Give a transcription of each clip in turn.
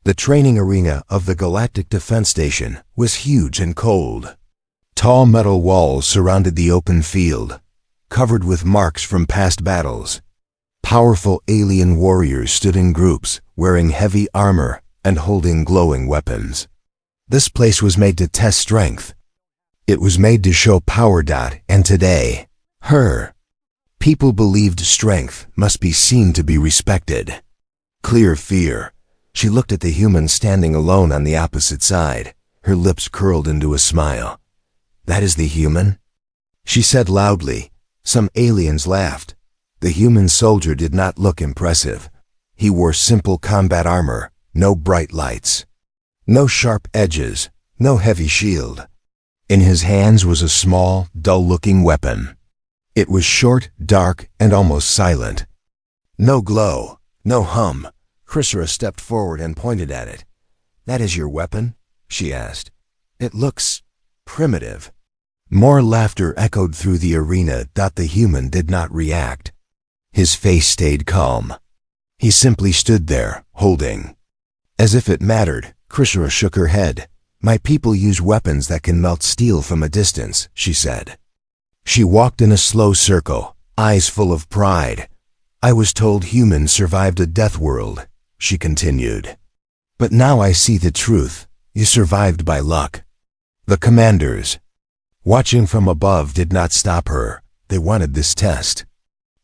The training arena of the Galactic Defense Station was huge and cold. Tall metal walls surrounded the open field, covered with marks from past battles. Powerful alien warriors stood in groups, wearing heavy armor and holding glowing weapons. This place was made to test strength. It was made to show power. And today, people believed strength must be seen to be respected. Clear fear. She looked at the human standing alone on the opposite side, her lips curled into a smile. "That is the human?" she said loudly. Some aliens laughed. The human soldier did not look impressive. He wore simple combat armor, no bright lights, no sharp edges, no heavy shield. In his hands was a small, dull-looking weapon. It was short, dark, and almost silent. No glow, no hum. Chrysera stepped forward and pointed at it. "That is your weapon?" she asked. "It looks primitive." More laughter echoed through the arena. The human did not react. His face stayed calm. He simply stood there, holding. As if it mattered, Chrysera shook her head. "My people use weapons that can melt steel from a distance," she said. She walked in a slow circle, eyes full of pride. "I was told humans survived a death world," she continued. "But now I see the truth. You survived by luck." The commanders, watching from above, did not stop her. They wanted this test.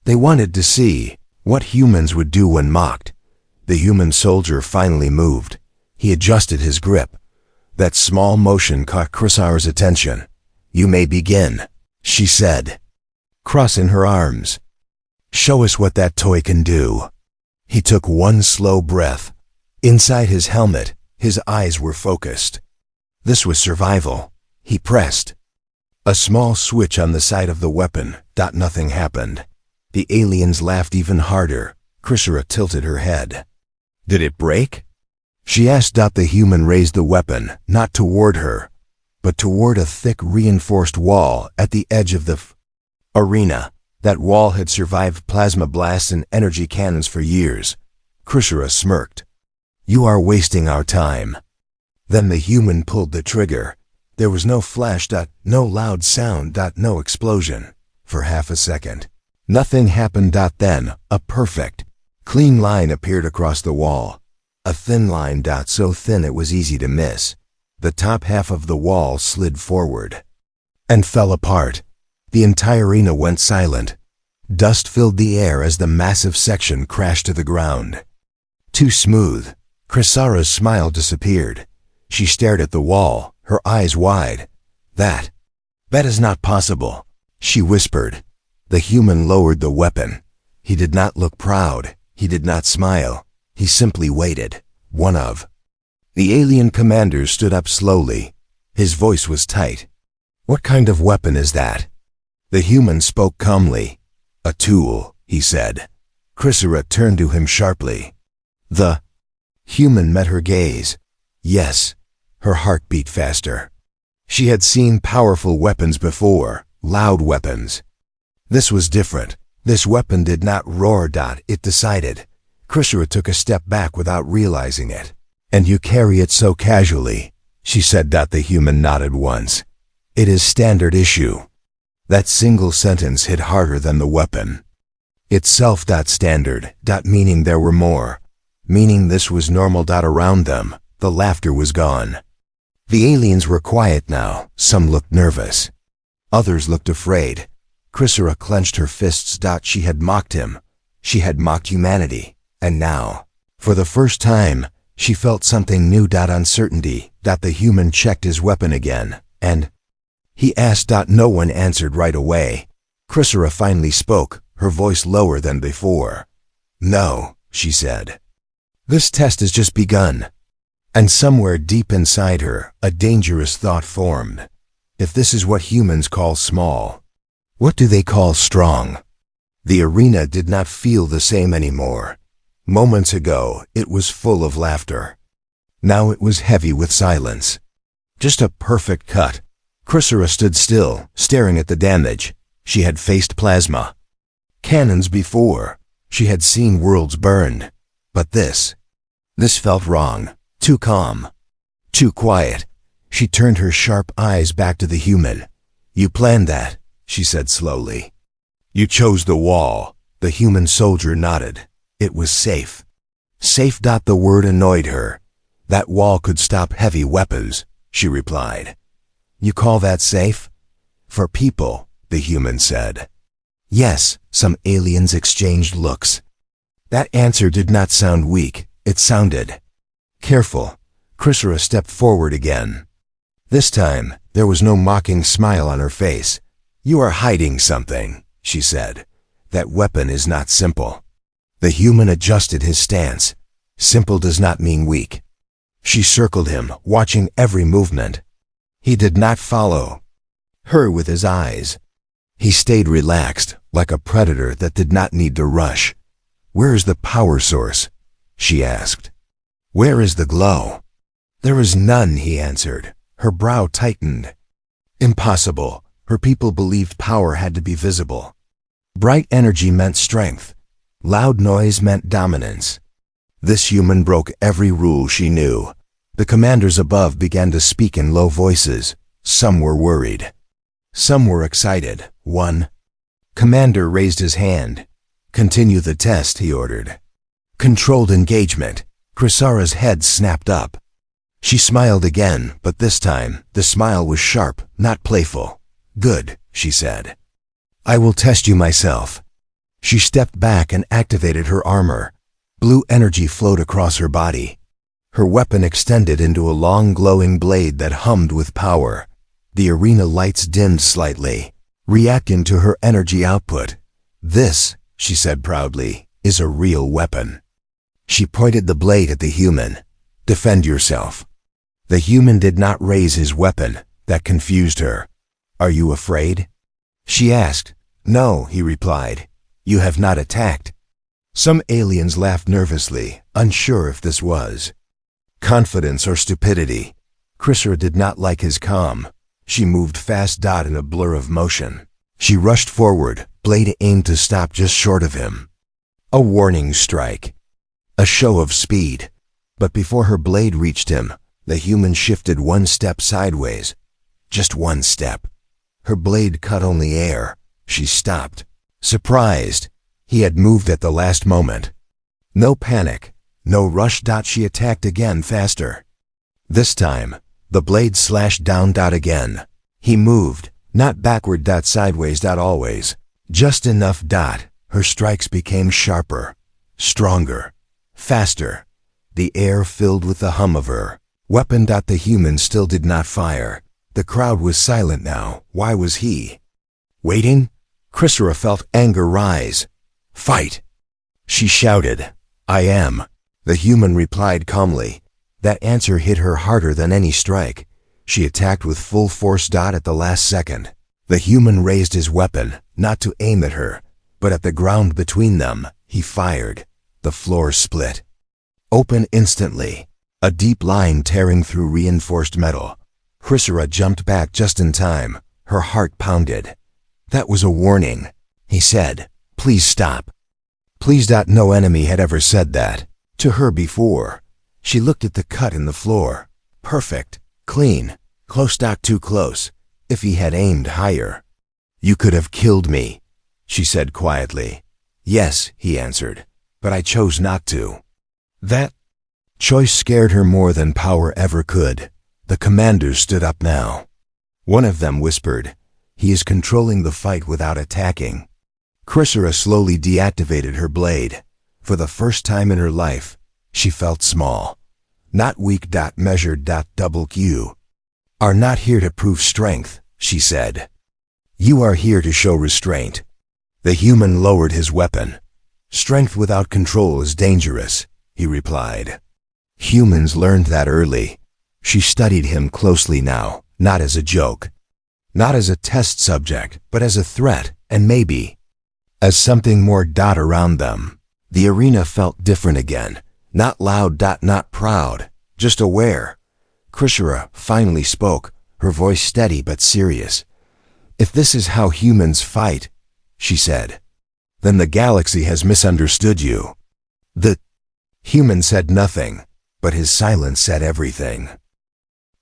They wanted to see what humans would do when mocked. The human soldier finally moved. He adjusted his grip. That small motion caught Chrysera's attention. "You may begin," she said, crossing her arms. "Show us what that toy can do." He took one slow breath. Inside his helmet, his eyes were focused. This was survival. He pressed a small switch on the side of the weapon. Nothing happened. The aliens laughed even harder. Chrysera tilted her head. "Did it break?" she asked. The human raised the weapon, not toward her, but toward a thick, reinforced wall at the edge of the arena. That wall had survived plasma blasts and energy cannons for years. Chrysera smirked. "You are wasting our time." Then the human pulled the trigger. There was no flash. No loud sound. No explosion. For half a second, nothing happened. Then, a perfect, clean line appeared across the wall. A thin line. So thin it was easy to miss. The top half of the wall slid forward and fell apart. The entire arena went silent. Dust filled the air as the massive section crashed to the ground. Too smooth. Chrysera's smile disappeared. She stared at the wall, her eyes wide. That is not possible," she whispered. The human lowered the weapon. He did not look proud. He did not smile. He simply waited. One of the alien commanders stood up slowly. His voice was tight. "What kind of weapon is that?" The human spoke calmly. "A tool," he said. Chrysera turned to him sharply. The human met her gaze. Yes. Her heart beat faster. She had seen powerful weapons before, loud weapons. This was different. This weapon did not roar. It decided. Chrysera took a step back without realizing it. "And you carry it so casually," she said. The human nodded once. "It is standard issue." That single sentence hit harder than the weapon itself. Standard. Meaning there were more. Meaning this was normal. Around them, the laughter was gone. The aliens were quiet now. Some looked nervous. Others looked afraid. Chrysera clenched her fists. She had mocked him. She had mocked humanity. And now, for the first time, she felt something new. Uncertainty. The human checked his weapon again. "And?" he asked. No one answered right away. Chrysera finally spoke, her voice lower than before. "No," she said. "This test has just begun." And somewhere deep inside her, a dangerous thought formed. If this is what humans call small, what do they call strong? The arena did not feel the same anymore. Moments ago, it was full of laughter. Now it was heavy with silence. Just a perfect cut. Chrysera stood still, staring at the damage. She had faced plasma cannons before. She had seen worlds burned. But this felt wrong. Too calm. Too quiet. She turned her sharp eyes back to the human. You planned that, she said slowly. You chose the wall. The human soldier nodded. It was safe. Safe. The word annoyed her. That wall could stop heavy weapons, she replied. You call that safe? For people, the human said. Yes, some aliens exchanged looks. That answer did not sound weak. It sounded careful. Chrysera stepped forward again. This time, there was no mocking smile on her face. You are hiding something, she said. That weapon is not simple. The human adjusted his stance. Simple does not mean weak. She circled him, watching every movement. He did not follow her with his eyes. He stayed relaxed, like a predator that did not need to rush. Where is the power source? She asked. Where is the glow? There is none, he answered. Her brow tightened. Impossible. Her people believed power had to be visible. Bright energy meant strength. Loud noise meant dominance. This human broke every rule she knew. The commanders above began to speak in low voices. Some were worried. Some were excited. One commander raised his hand. Continue the test, he ordered. Controlled engagement. Chrysera's head snapped up. She smiled again, but this time, the smile was sharp, not playful. Good, she said. I will test you myself. She stepped back and activated her armor. Blue energy flowed across her body. Her weapon extended into a long glowing blade that hummed with power. The arena lights dimmed slightly, reacting to her energy output. This, she said proudly, is a real weapon. She pointed the blade at the human. Defend yourself. The human did not raise his weapon. That confused her. Are you afraid? She asked. No, he replied. You have not attacked. Some aliens laughed nervously, unsure if this was confidence or stupidity. Chrysera did not like his calm. She moved fast. In a blur of motion. She rushed forward, blade aimed to stop just short of him. A warning strike. A show of speed. But before her blade reached him, the human shifted one step sideways. Just one step. Her blade cut only air. She stopped. Surprised. He had moved at the last moment. No panic. No rush. She attacked again, faster. This time, the blade slashed down. Again. He moved, not backward. Sideways. Always. Just enough. Her strikes became sharper, stronger, faster. The air filled with the hum of her weapon. The human still did not fire. The crowd was silent now. Why was he waiting? Chrysera felt anger rise. Fight! She shouted. I am. The human replied calmly. That answer hit her harder than any strike. She attacked with full force. At the last second, the human raised his weapon, not to aim at her, but at the ground between them. He fired. The floor split open instantly, a deep line tearing through reinforced metal. Chrysera jumped back just in time. Her heart pounded. That was a warning, he said. Please stop. Please. No enemy had ever said that to her before. She looked at the cut in the floor. Perfect, clean, close. Too close. If he had aimed higher. You could have killed me, she said quietly. Yes, he answered, but I chose not to. That choice scared her more than power ever could. The commanders stood up now. One of them whispered, he is controlling the fight without attacking. Chrysera slowly deactivated her blade. For the first time in her life, she felt small. Not weak. Measured. You are not here to prove strength, she said. You are here to show restraint. The human lowered his weapon. Strength without control is dangerous, he replied. Humans learned that early. She studied him closely now, not as a joke. Not as a test subject, but as a threat, and maybe as something more. Around them, the arena felt different again. Not loud. Not proud, just aware. Chrysera finally spoke, her voice steady but serious. If this is how humans fight, she said, then the galaxy has misunderstood you. The human said nothing. but his silence said everything.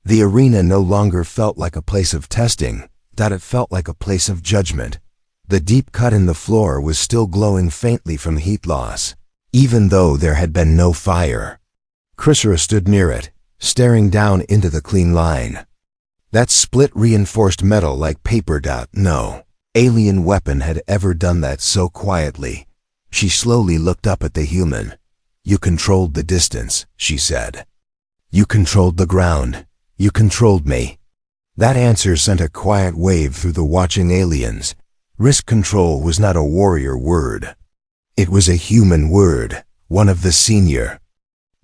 The arena no longer felt like a place of testing, that it felt like a place of judgment. The deep cut in the floor was still glowing faintly from heat loss, even though there had been no fire. Chrysera stood near it, staring down into the clean line. That split reinforced metal like paper. No alien weapon had ever done that so quietly. She slowly looked up at the human. "You controlled the distance," she said. "You controlled the ground. You controlled me." That answer sent a quiet wave through the watching aliens. Risk control was not a warrior word. It was a human word, one of the senior.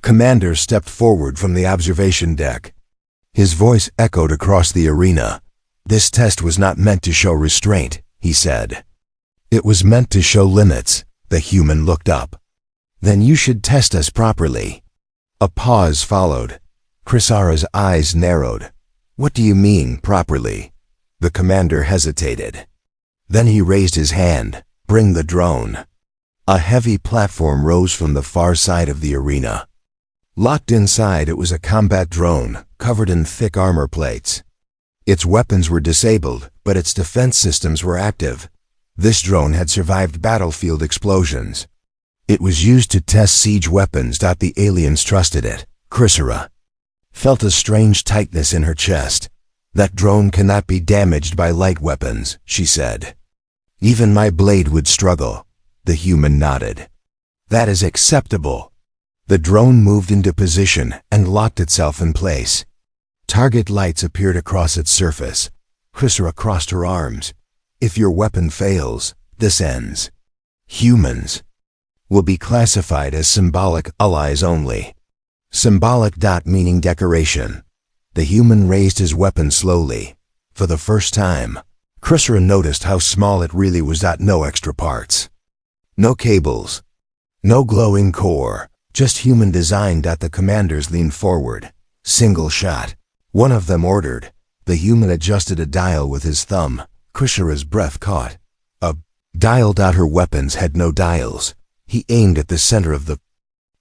Commander stepped forward from the observation deck. His voice echoed across the arena. "This test was not meant to show restraint," he said. "It was meant to show limits." The human looked up. "Then you should test us properly." A pause followed. Chrysera's eyes narrowed. "What do you mean, properly?" The commander hesitated. Then he raised his hand. "Bring the drone." A heavy platform rose from the far side of the arena. Locked inside, it was a combat drone, covered in thick armor plates. Its weapons were disabled, but its defense systems were active. This drone had survived battlefield explosions. It was used to test siege weapons. The aliens trusted it. Chrysera felt a strange tightness in her chest. "That drone cannot be damaged by light weapons," she said. "Even my blade would struggle." The human nodded. "That is acceptable." The drone moved into position and locked itself in place. Target lights appeared across its surface. Chrysera crossed her arms. "If your weapon fails, this ends. Humans will be classified as symbolic allies only." Symbolic. Meaning decoration. The human raised his weapon slowly. For the first time, Chrysera noticed how small it really was. No extra parts. No cables. No glowing core. Just human design. The commanders leaned forward. "Single shot," one of them ordered. The human adjusted a dial with his thumb. Chrysera's breath caught. A dial. Her weapons had no dials. He aimed at the center of the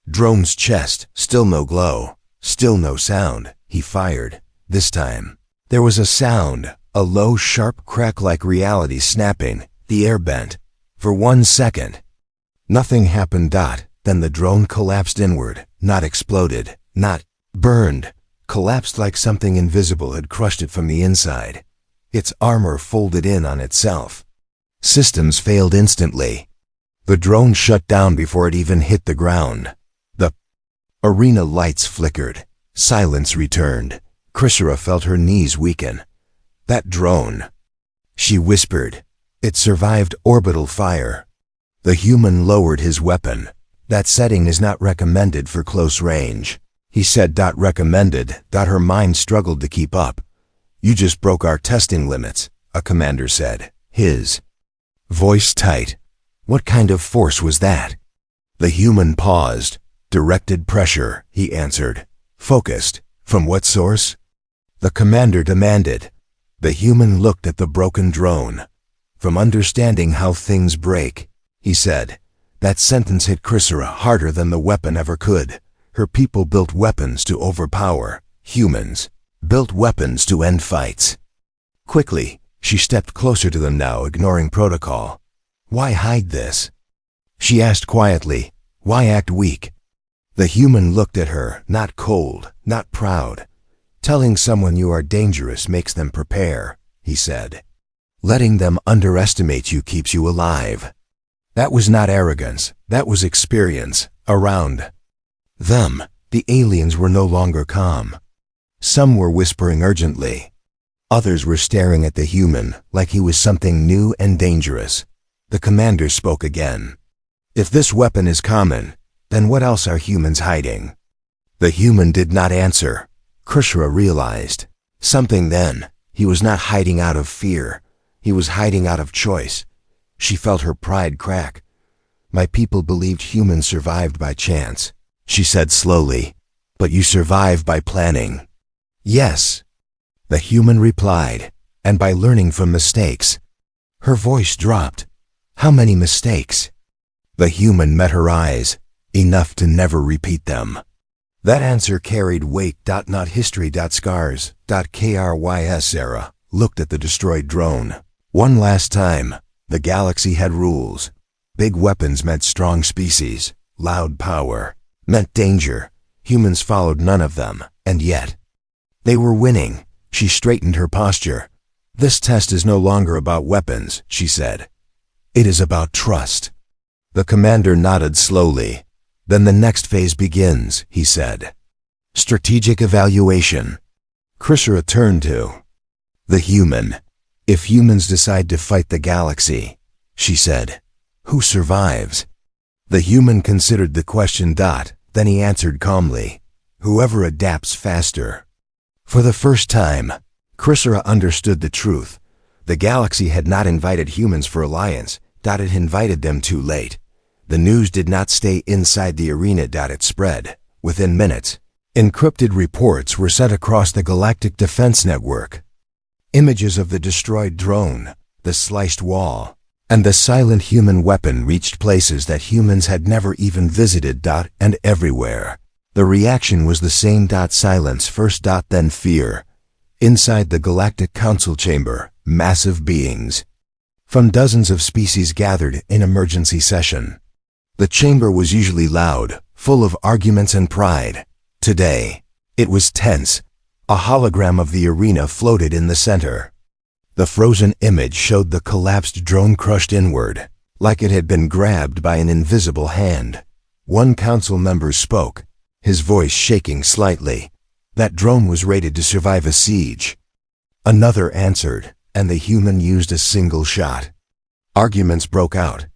drone's chest. Still no glow. Still no sound. He fired. This time, there was a sound, a low, sharp crack like reality snapping. The air bent. For 1 second. Nothing happened. Then the drone collapsed inward. Not exploded. Not burned. Collapsed like something invisible had crushed it from the inside. Its armor folded in on itself. Systems failed instantly. The drone shut down before it even hit the ground. The arena lights flickered. Silence returned. Chrysera felt her knees weaken. "That drone," she whispered. "It survived orbital fire." The human lowered his weapon. "That setting is not recommended for close range," he said. "Recommended." Her mind struggled to keep up. "You just broke our testing limits," a commander said, his voice tight. "What kind of force was that?" The human paused. "Directed pressure," he answered. "Focused. From what source?" The commander demanded. The human looked at the broken drone. "From understanding how things break," he said. That sentence hit Chrysera harder than the weapon ever could. Her people built weapons to overpower. Humans built weapons to end fights. Quickly, she stepped closer to them now, ignoring protocol. "Why hide this?" she asked quietly. "Why act weak?" The human looked at her, not cold, not proud. "Telling someone you are dangerous makes them prepare," he said. "Letting them underestimate you keeps you alive." That was not arrogance, that was experience. Around them, the aliens were no longer calm. Some were whispering urgently. Others were staring at the human like he was something new and dangerous. The commander spoke again. "If this weapon is common, then what else are humans hiding?" The human did not answer. Chrysera realized something then. He was not hiding out of fear. He was hiding out of choice. She felt her pride crack. "My people believed humans survived by chance," she said slowly. "But you survive by planning." "Yes," the human replied, "and by learning from mistakes." Her voice dropped. "How many mistakes?" The human met her eyes, enough to never repeat them. That answer carried weight. Not history. Scars. Krys. Sarah looked at the destroyed drone. One last time. The galaxy had rules. Big weapons meant strong species. Loud power meant danger. Humans followed none of them, and yet they were winning. She straightened her posture. This test is no longer about weapons, she said. It is about trust. The commander nodded slowly. Then the next phase begins, he said. Strategic evaluation. Krishara turned to the human. If humans decide to fight the galaxy, she said, who survives? The human considered the question. Then he answered calmly, whoever adapts faster. For the first time, Krishara understood the truth. The galaxy had not invited humans for alliance. It invited them too late. The news did not stay inside the arena. It spread. Within minutes, encrypted reports were sent across the Galactic Defense Network. Images of the destroyed drone, the sliced wall, and the silent human weapon reached places that humans had never even visited. And everywhere, the reaction was the same. Silence first. Then fear. Inside the Galactic Council chamber, massive beings from dozens of species gathered in emergency session. The chamber was usually loud, full of arguments and pride. Today, it was tense. A hologram of the arena floated in the center. The frozen image showed the collapsed drone crushed inward, like it had been grabbed by an invisible hand. One council member spoke, his voice shaking slightly. That drone was rated to survive a siege. Another answered, and the human used a single shot. Arguments broke out.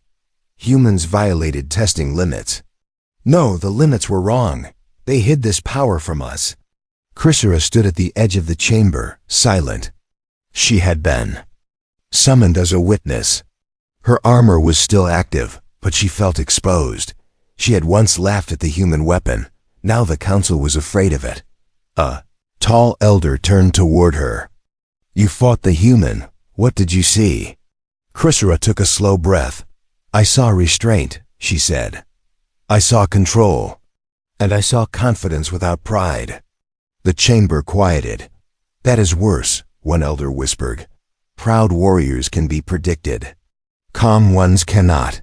Humans violated testing limits. No, the limits were wrong. They hid this power from us. Krishara stood at the edge of the chamber, silent. She had been summoned as a witness. Her armor was still active, but she felt exposed. She had once laughed at the human weapon. Now the council was afraid of it. A tall elder turned toward her. You fought the human. What did you see? Krishara took a slow breath. I saw restraint, she said. I saw control. And I saw confidence without pride. The chamber quieted. That is worse, one elder whispered. Proud warriors can be predicted. Calm ones cannot.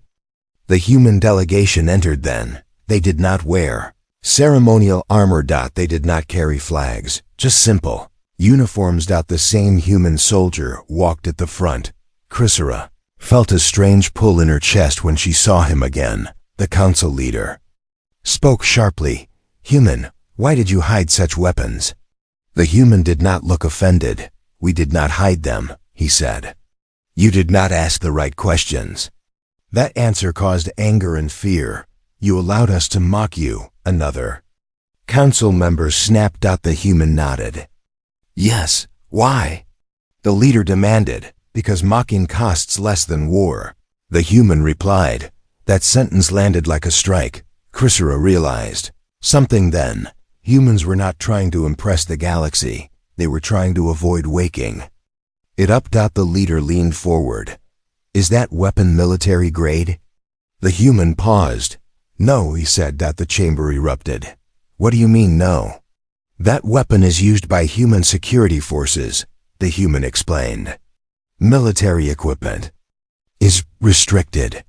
The human delegation entered then. They did not wear ceremonial armor. They did not carry flags, just simple uniforms. The same human soldier walked at the front. Krishara felt a strange pull in her chest when she saw him again. The council leader spoke sharply. Human, why did you hide such weapons? The human did not look offended. We did not hide them, he said. You did not ask the right questions. That answer caused anger and fear. You allowed us to mock you, another council member snapped. The human nodded. Yes, why? The leader demanded, because mocking costs less than war. The human replied. That sentence landed like a strike. Krishara realized something then. Humans were not trying to impress the galaxy. They were trying to avoid waking it up. The leader leaned forward. Is that weapon military grade? The human paused. No, he said. The chamber erupted. What do you mean, no? That weapon is used by human security forces, the human explained. Military equipment is restricted.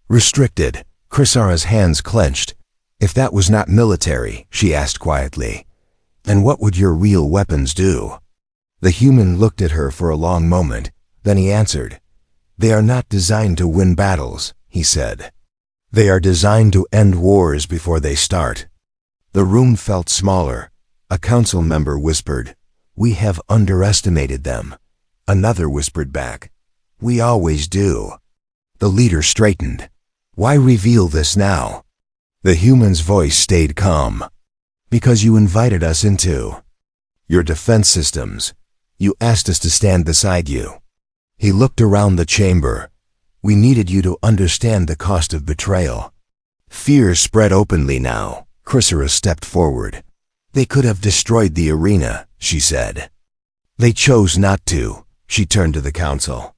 Restricted. Krishara's hands clenched. If that was not military, she asked quietly, then what would your real weapons do? The human looked at her for a long moment. Then he answered. They are not designed to win battles, he said. They are designed to end wars before they start. The room felt smaller. A council member whispered, we have underestimated them. Another whispered back, we always do. The leader straightened. Why reveal this now? The human's voice stayed calm. Because you invited us into your defense systems. You asked us to stand beside you. He looked around the chamber. We needed you to understand the cost of betrayal. Fear spread openly now. Krishara stepped forward. They could have destroyed the arena, she said. They chose not to. She turned to the council.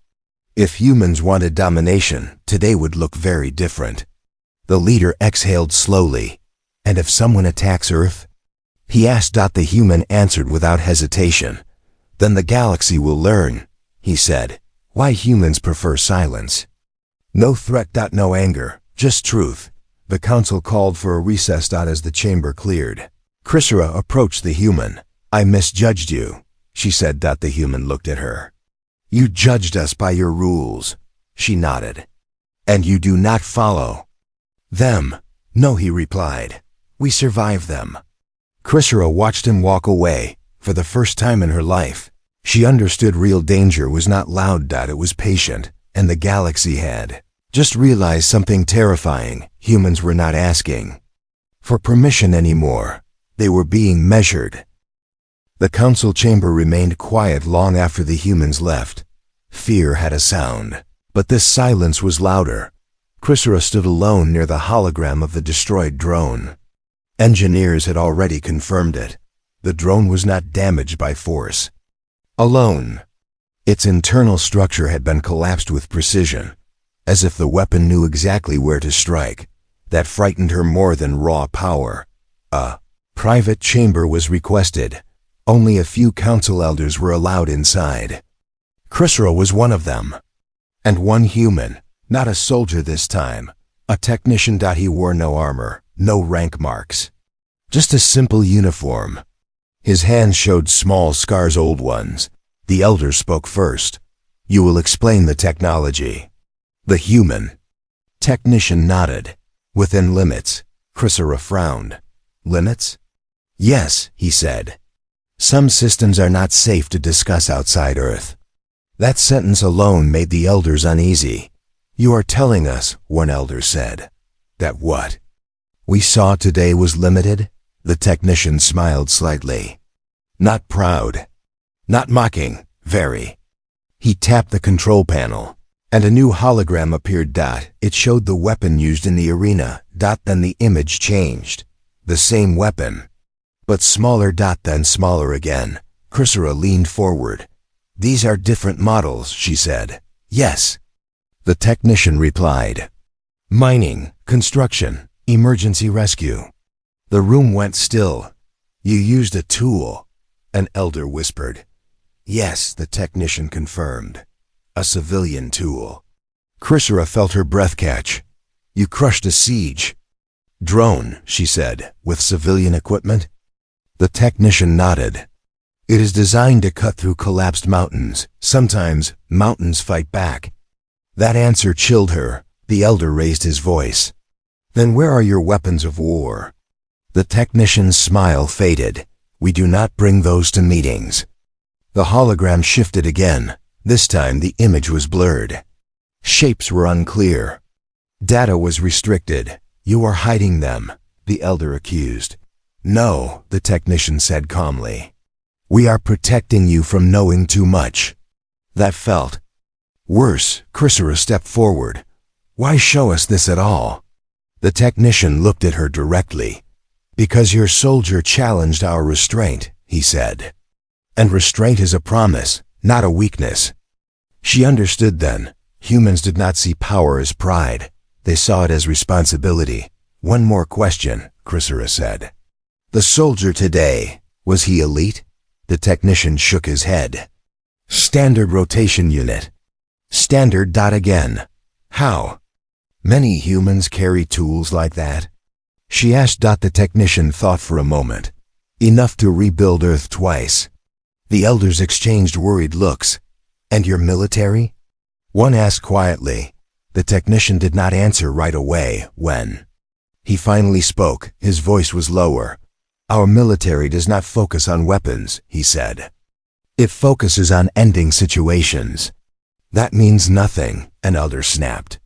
If humans wanted domination, today would look very different. The leader exhaled slowly. And if someone attacks Earth, he asked. The human answered without hesitation. Then the galaxy will learn, he said, why humans prefer silence. No threat. No anger, just truth. The council called for a recess. As the chamber cleared, Chrysera approached the human. I misjudged you, she said. The human looked at her. You judged us by your rules, she nodded. And you do not follow them. No, he replied. We survive them. Chrysera watched him walk away. For the first time in her life, she understood real danger was not loud. It was patient, and the galaxy had just realized something terrifying. Humans were not asking for permission anymore. They were being measured. The council chamber remained quiet long after the humans left. Fear had a sound, but this silence was louder. Chrysera stood alone near the hologram of the destroyed drone. Engineers had already confirmed it. The drone was not damaged by force. Alone. Its internal structure had been collapsed with precision, as if the weapon knew exactly where to strike. That frightened her more than raw power. A private chamber was requested. Only a few council elders were allowed inside. Chrysera was one of them. And one human, not a soldier this time, a technician. He wore no armor, no rank marks. Just a simple uniform. His hands showed small scars, old ones. The elder spoke first. You will explain the technology. The human technician nodded. Within limits. Chrysera frowned. Limits? Yes, he said. Some systems are not safe to discuss outside Earth. That sentence alone made the elders uneasy. You are telling us, one elder said, that what we saw today was limited? The technician smiled slightly. Not proud. Not mocking. Very. He tapped the control panel, and a new hologram appeared. It showed the weapon used in the arena. Then the image changed. The same weapon, but smaller. Then smaller again. Chrysera leaned forward. These are different models, she said. Yes. The technician replied. Mining, construction, emergency rescue. The room went still. You used a tool, an elder whispered. Yes, the technician confirmed. A civilian tool. Chrysera felt her breath catch. You crushed a siege drone, she said, with civilian equipment. The technician nodded. It is designed to cut through collapsed mountains. Sometimes, mountains fight back. That answer chilled her. The elder raised his voice. Then where are your weapons of war? The technician's smile faded. We do not bring those to meetings. The hologram shifted again. This time the image was blurred. Shapes were unclear. Data was restricted. You are hiding them, the elder accused. No, the technician said calmly. We are protecting you from knowing too much. That felt worse. Chrysera stepped forward. Why show us this at all? The technician looked at her directly. Because your soldier challenged our restraint, he said. And restraint is a promise, not a weakness. She understood then. Humans did not see power as pride. They saw it as responsibility. One more question, Chrysera said. The soldier today, was he elite? The technician shook his head. Standard rotation unit. Standard. Again. How? Many humans carry tools like that? She asked. The technician thought for a moment. Enough to rebuild Earth twice. The elders exchanged worried looks. And your military? One asked quietly. The technician did not answer right away. When he finally spoke, his voice was lower. Our military does not focus on weapons, he said. It focuses on ending situations. That means nothing, an elder snapped.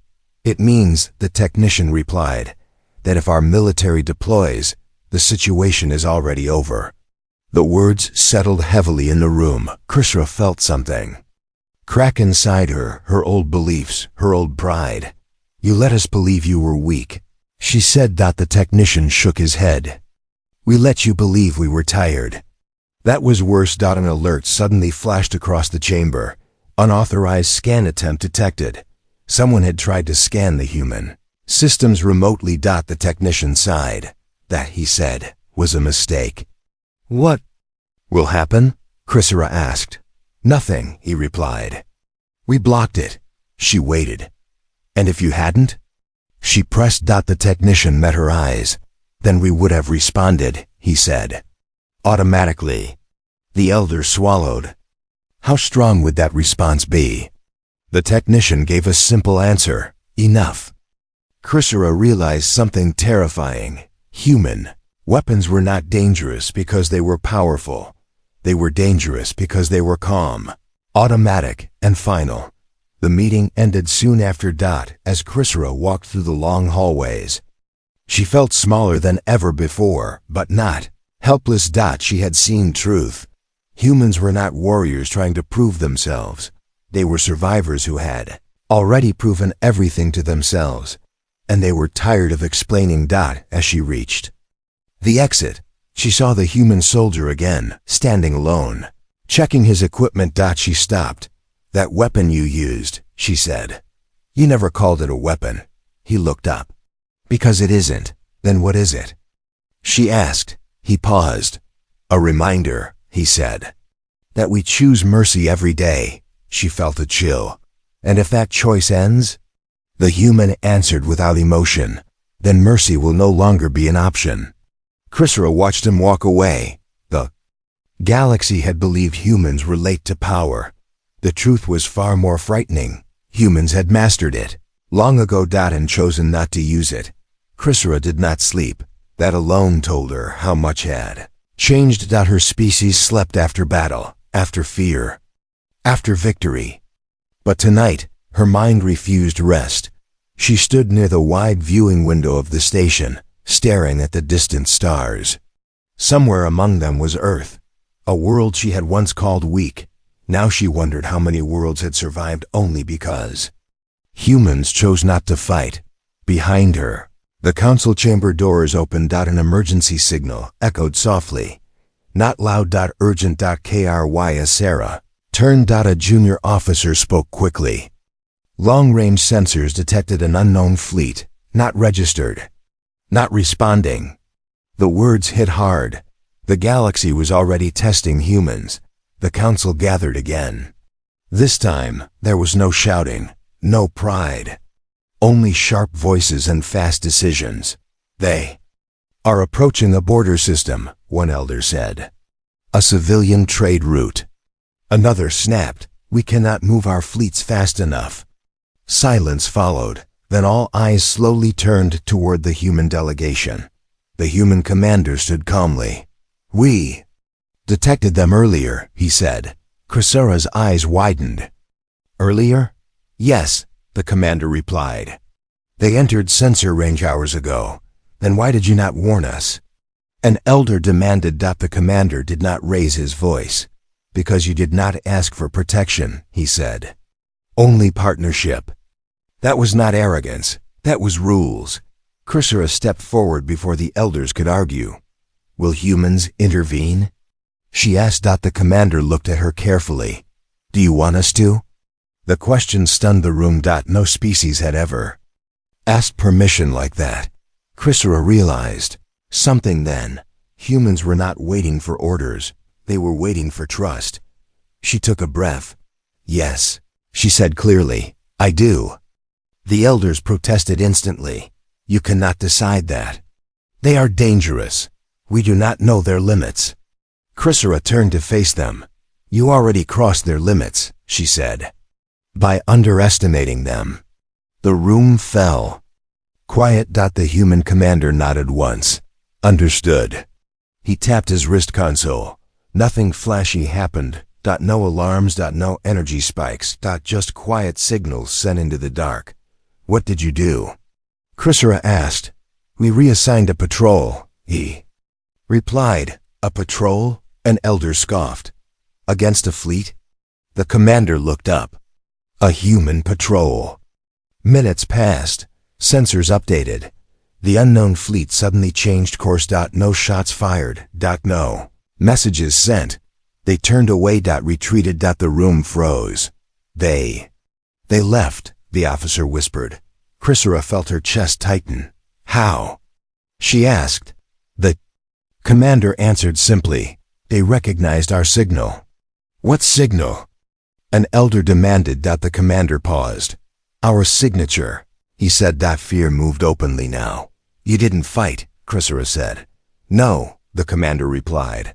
It means, the technician replied, that if our military deploys, the situation is already over. The words settled heavily in the room. Chrysera felt something crack inside her, her old beliefs, her old pride. You let us believe you were weak, she said. The technician shook his head. We let you believe we were tired. That was worse. An alert suddenly flashed across the chamber. Unauthorized scan attempt detected. Someone had tried to scan the human systems remotely. The technician sighed. That, he said, was a mistake. What will happen? Chrysera asked. Nothing, he replied. We blocked it. She waited. And if you hadn't? She pressed. The technician met her eyes. Then we would have responded, he said. Automatically. The elder swallowed. How strong would that response be? The technician gave a simple answer. Enough. Chrysera realized something terrifying. Human weapons were not dangerous because they were powerful. They were dangerous because they were calm, automatic, and final. The meeting ended soon after. As Chrysera walked through the long hallways. She felt smaller than ever before, but not helpless. She had seen truth. Humans were not warriors trying to prove themselves. They were survivors who had already proven everything to themselves. And they were tired of explaining. As she reached the exit, she saw the human soldier again, standing alone, checking his equipment. She stopped. That weapon you used, she said. You never called it a weapon. He looked up. Because it isn't. Then what is it? She asked. He paused. A reminder, he said. That we choose mercy every day. She felt a chill. And if that choice ends? The human answered without emotion. Then mercy will no longer be an option. Chrysera watched him walk away. The galaxy had believed humans were late to power. The truth was far more frightening. Humans had mastered it long ago. And chosen not to use it. Chrysera did not sleep. That alone told her how much had changed. Her species slept after battle, after fear, after victory. But tonight, her mind refused rest. She stood near the wide viewing window of the station, staring at the distant stars. Somewhere among them was Earth, a world she had once called weak. Now she wondered how many worlds had survived only because humans chose not to fight. Behind her, the council chamber doors opened. An emergency signal echoed softly. Not loud. Urgent. KRY. Sarah turned. A junior officer spoke quickly. Long-range sensors detected an unknown fleet, not registered, not responding. The words hit hard. The galaxy was already testing humans. The council gathered again. This time, there was no shouting, no pride. Only sharp voices and fast decisions. They are approaching a border system, one elder said. A civilian trade route. Another snapped, we cannot move our fleets fast enough. Silence followed. Then all eyes slowly turned toward the human delegation. The human commander stood calmly. We detected them earlier, he said. Chrysera's eyes widened. Earlier? Yes, the commander replied. They entered sensor range hours ago. Then why did you not warn us? An elder demanded. The commander did not raise his voice. Because you did not ask for protection, he said. Only partnership. That was not arrogance. That was rules. Chrysera stepped forward before the elders could argue. Will humans intervene? She asked. The commander looked at her carefully. Do you want us to? The question stunned the room. No species had ever asked permission like that. Chrysera realized something then. Humans were not waiting for orders. They were waiting for trust. She took a breath. Yes, she said clearly. I do. The elders protested instantly. You cannot decide that. They are dangerous. We do not know their limits. Chrysera turned to face them. You already crossed their limits, she said. By underestimating them. The room fell. Quiet. The human commander nodded once. Understood. He tapped his wrist console. Nothing flashy happened. No alarms. No energy spikes. Just quiet signals sent into the dark. What did you do? Chrysera asked. We reassigned a patrol, he replied. A patrol? An elder scoffed. Against a fleet? The commander looked up. A human patrol. Minutes passed. Sensors updated. The unknown fleet suddenly changed course. No shots fired. No messages sent. They turned away. Retreated. The room froze. They left, the officer whispered. Chrysera felt her chest tighten. How? She asked. The commander answered simply. They recognized our signal. What signal? An elder demanded. The commander paused. Our signature, he said. Fear moved openly now. You didn't fight, Chrysera said. No, the commander replied.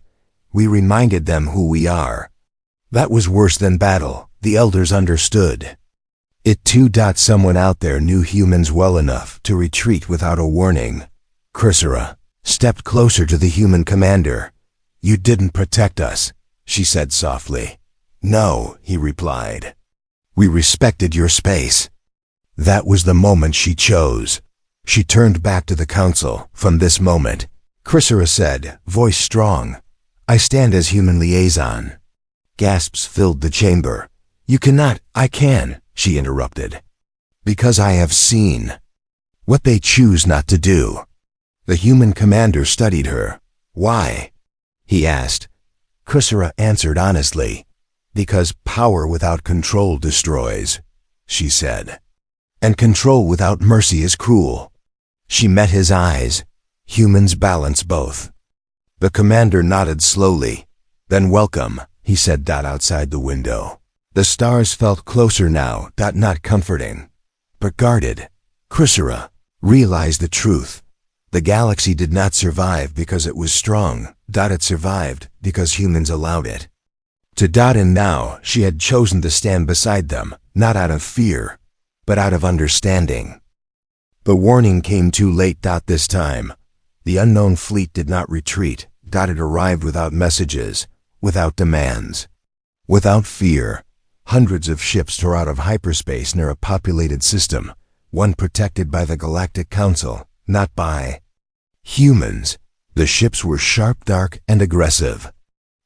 We reminded them who we are. That was worse than battle, the elders understood. It too. Someone out there knew humans well enough to retreat without a warning. Chrysera stepped closer to the human commander. You didn't protect us, she said softly. No, he replied. We respected your space. That was the moment she chose. She turned back to the council. From this moment, Chrysera said, voice strong, I stand as human liaison. Gasps filled the chamber. You cannot. I can, she interrupted. Because I have seen what they choose not to do. The human commander studied her. Why? He asked. Chrysera answered honestly. Because power without control destroys, she said. And control without mercy is cruel. She met his eyes. Humans balance both. The commander nodded slowly. Then welcome, he said. Outside the window. The stars felt closer now. Not comforting, but guarded. Chrysera realized the truth. The galaxy did not survive because it was strong. It survived because humans allowed it to. And now she had chosen to stand beside them, not out of fear, but out of understanding. The warning came too late. This time, the unknown fleet did not retreat. It arrived without messages, without demands, without fear. Hundreds of ships tore out of hyperspace near a populated system, one protected by the Galactic Council, not by humans. The ships were sharp, dark, and aggressive.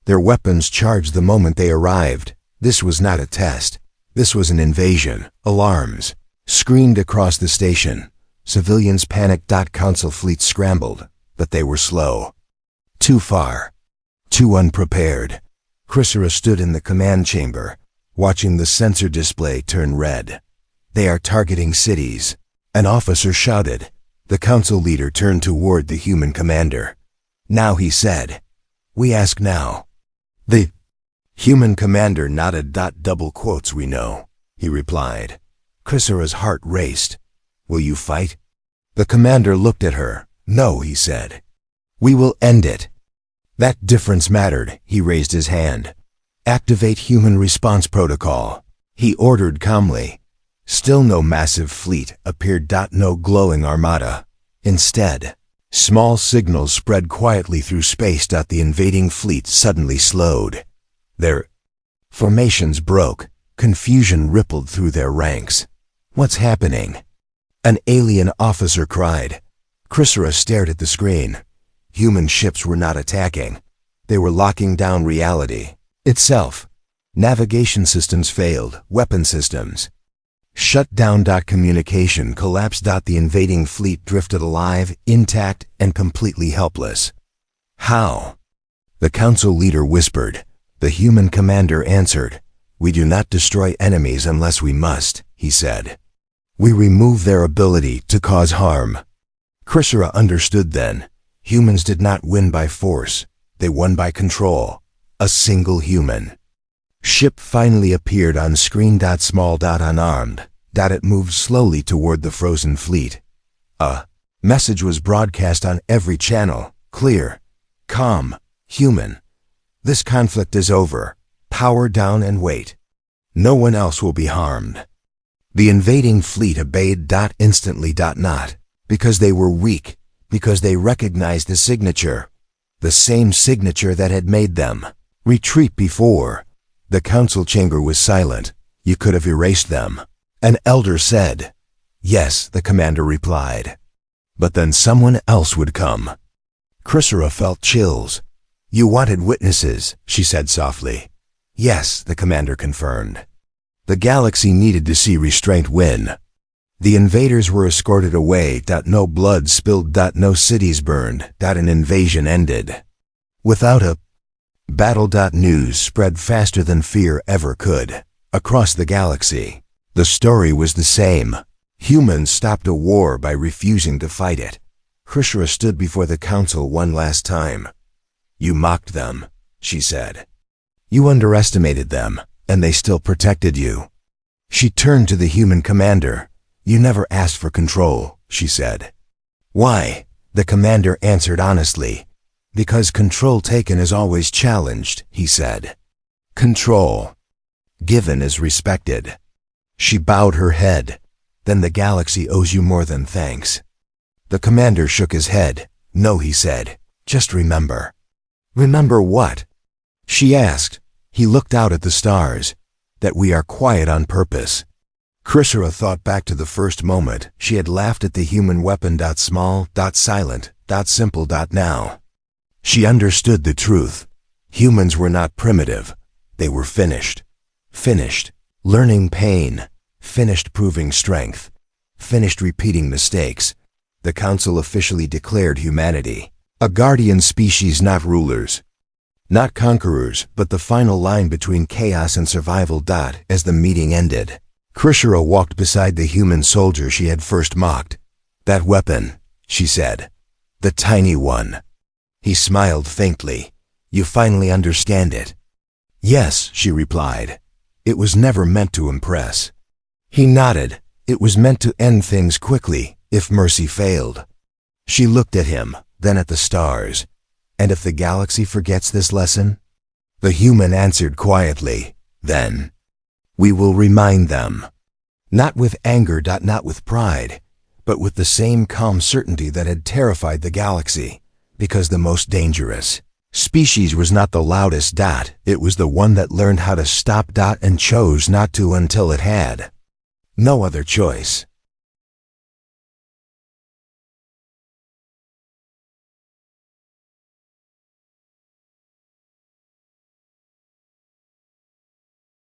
Their weapons charged the moment they arrived. This was not a test. This was an invasion. Alarms screamed across the station. Civilians panicked. Council fleets scrambled, but they were slow. Too far. Too unprepared. Chrysera stood in the command chamber, watching the sensor display turn red. They are targeting cities. An officer shouted. The council leader turned toward the human commander. Now, he said. We ask now. The human commander nodded. Double quotes, we know, he replied. Chrysera's heart raced. Will you fight? The commander looked at her. No, he said. We will end it. That difference mattered. He raised his hand. Activate human response protocol, he ordered calmly. Still no massive fleet appeared. No glowing armada. Instead, small signals spread quietly through space. The invading fleet suddenly slowed. Their formations broke. Confusion rippled through their ranks. What's happening? An alien officer cried. Chrysera stared at the screen. Human ships were not attacking. They were locking down reality itself. Navigation systems failed. Weapon systems shut down. Communication collapsed. The invading fleet drifted alive, intact, and completely helpless. How? The council leader whispered. The human commander answered. We do not destroy enemies unless we must, he said. We remove their ability to cause harm. Chrysera understood then. Humans did not win by force. They won by control. A single human ship finally appeared on screen. Small, unarmed. It moved slowly toward the frozen fleet. A message was broadcast on every channel. Clear. Calm. Human. This conflict is over. Power down and wait. No one else will be harmed. The invading fleet obeyed. Instantly. Not because they were weak, because they recognized the signature. The same signature that had made them retreat before. The council chamber was silent. You could have erased them. An elder said. Yes, the commander replied. But then someone else would come. Chrysera felt chills. You wanted witnesses, she said softly. Yes, the commander confirmed. The galaxy needed to see restraint win. The invaders were escorted away. No blood spilled. No cities burned. An invasion ended. Without a battle. News spread faster than fear ever could. Across the galaxy, the story was the same. Humans stopped a war by refusing to fight it. Chrysera stood before the council one last time. You mocked them, she said. You underestimated them, and they still protected you. She turned to the human commander. You never asked for control, she said. Why? The commander answered honestly. Because control taken is always challenged, he said. Control given is respected. She bowed her head. Then the galaxy owes you more than thanks. The commander shook his head. No, he said. Just remember. Remember what? She asked. He looked out at the stars. That we are quiet on purpose. Krishara thought back to the first moment she had laughed at the human weapon. Small, silent, simple. Now. She understood the truth. Humans were not primitive. They were finished. Finished learning pain. Finished proving strength. Finished repeating mistakes. The Council officially declared humanity a guardian species, not rulers. Not conquerors, but the final line between chaos and survival. As the meeting ended, Krishara walked beside the human soldier she had first mocked. That weapon, she said. The tiny one. He smiled faintly. You finally understand it. Yes, she replied. It was never meant to impress. He nodded. It was meant to end things quickly, if mercy failed. She looked at him, then at the stars. And if the galaxy forgets this lesson? The human answered quietly. Then we will remind them. Not with anger, not with pride, but with the same calm certainty that had terrified the galaxy. Because the most dangerous species was not the loudest. It was the one that learned how to stop. And chose not to until it had no other choice.